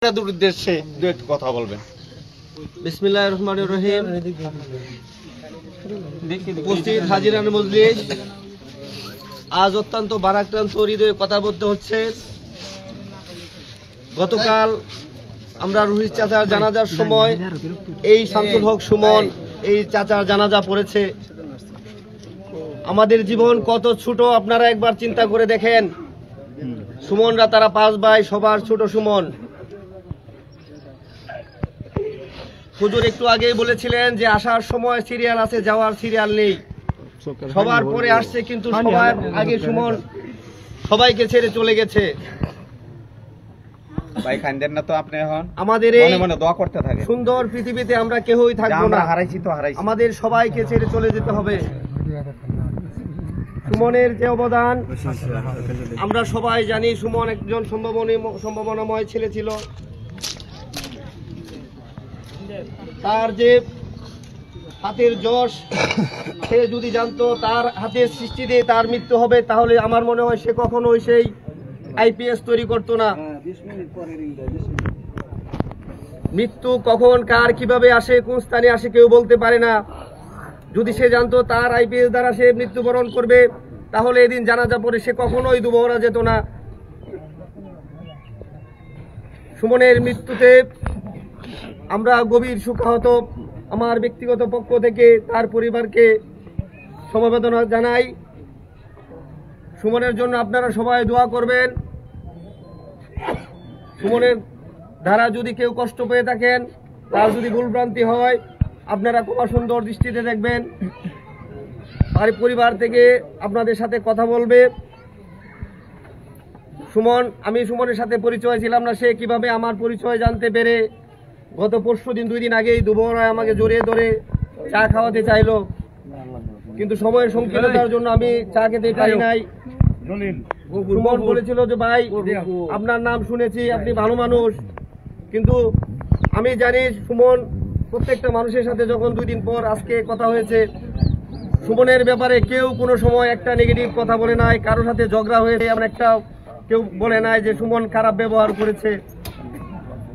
আপনাদের উদ্দেশ্যে দু একটু কথা বলবেন। বিসমিল্লাহির রহমানির রহিম। উপস্থিত হাজিরান মজলিস, আজ অত্যন্ত ভারাক্রান্ত হৃদয়ে কথা বলতে হচ্ছে। গতকাল আমরা রুহিত চাচার জানাজার সময় এই শামসুল হক সুমন এই চাচার জানাজা পড়েছে। আমাদের জীবন কত ছোট আপনারা একবার চিন্তা করে দেখেন। সুমনরা তারা 5 ভাই, সবার ছোট সুমন। হুজুর একটু আগেই বলেছিলেন যে আসার সময় সিরিয়াল আছে, যাওয়ার সিরিয়াল নেই। সবার পরে আসছে, কিন্তু সবার আগে সুমন সবাইকে ছেড়ে চলে গেছে। ভাই খান্দেন না তো আপনি এখন আমাদের এই মনে মনে দোয়া করতে থাকেন। সুন্দর পৃথিবীতে আমরা কেউই থাকবো না, হারাইছি তো হারাইছি। আমাদের সবাইকে ছেড়ে চলে যেতে হবে। সুমনের যে অবদান আমরা সবাই জানি। সুমন একজন সম্ভাবনাময় ছেলে ছিল। তার যে হাতের যশ, সে যদি জানতো তার হাতের সৃষ্টিতে তার মৃত্যু হবে, তাহলে আমার মনে হয় সে কখনোই সেই আইপিএস তৈরি করতো না। মৃত্যু কখন কার কিভাবে আসে, কোন স্থানে আসে কেউ বলতে পারে না। যদি সে জানতো তার আইপিএস দ্বারা সে মৃত্যুবরণ করবে, তাহলে এদিন জানাজা পড়ে সে কখনোই দুবহরা যেত না। সুমনের মৃত্যুতে আমরা গভীর শোকাহত। আমার ব্যক্তিগত পক্ষ থেকে তার পরিবারকে সমবেদনা জানাই। সুমনের জন্য আপনারা সবাই দোয়া করবেন। সুমনের দ্বারা যদি কেউ কষ্ট পেয়ে থাকেন, তার যদি ভুলভ্রান্তি হয়, আপনারা খুব সুন্দর দৃষ্টিতে দেখবেন। আর পরিবার থেকে আপনাদের সাথে কথা বলবে। আমি সুমনের সাথে পরিচয় ছিলাম না, সে কিভাবে আমার পরিচয় জানতে পেরে গত পরশুদিন 2 দিন আগেই দুবহরায় আমাকে জড়িয়ে ধরে চা খাওয়াতে চাইলো, কিন্তু সময়ের সংকীর্ণতার জন্য আমি চা খেতে পারি নাই। সুমন বলেছিল যে ভাই আপনার নাম শুনেছি, আপনি ভালো মানুষ, কিন্তু আমি জানি সুমন প্রত্যেকটা মানুষের সাথে যখন 2 দিন পর আজকে কথা হয়েছে, সুমনের ব্যাপারে কেউ কোনো সময় একটা নেগেটিভ কথা বলে নাই। কারোর সাথে ঝগড়া হয়েছে এমন একটা কেউ বলে নাই যে সুমন খারাপ ব্যবহার করেছে।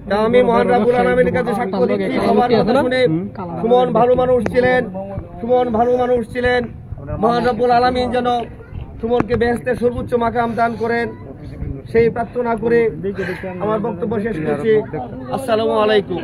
তা আমি মহান রাব্বুল আলামিনের কাছে সাক্ষ্য দিচ্ছি, সবার কথা শুনে সুমন ভালো মানুষ ছিলেন। সুমন ভালো মানুষ ছিলেন। মহান রাব্বুল আলামিন যেন সুমনকে বেহেশতের সর্বোচ্চ মাকাম দান করেন, সেই প্রার্থনা করে আমার বক্তব্য শেষ করছি। আসসালামু আলাইকুম।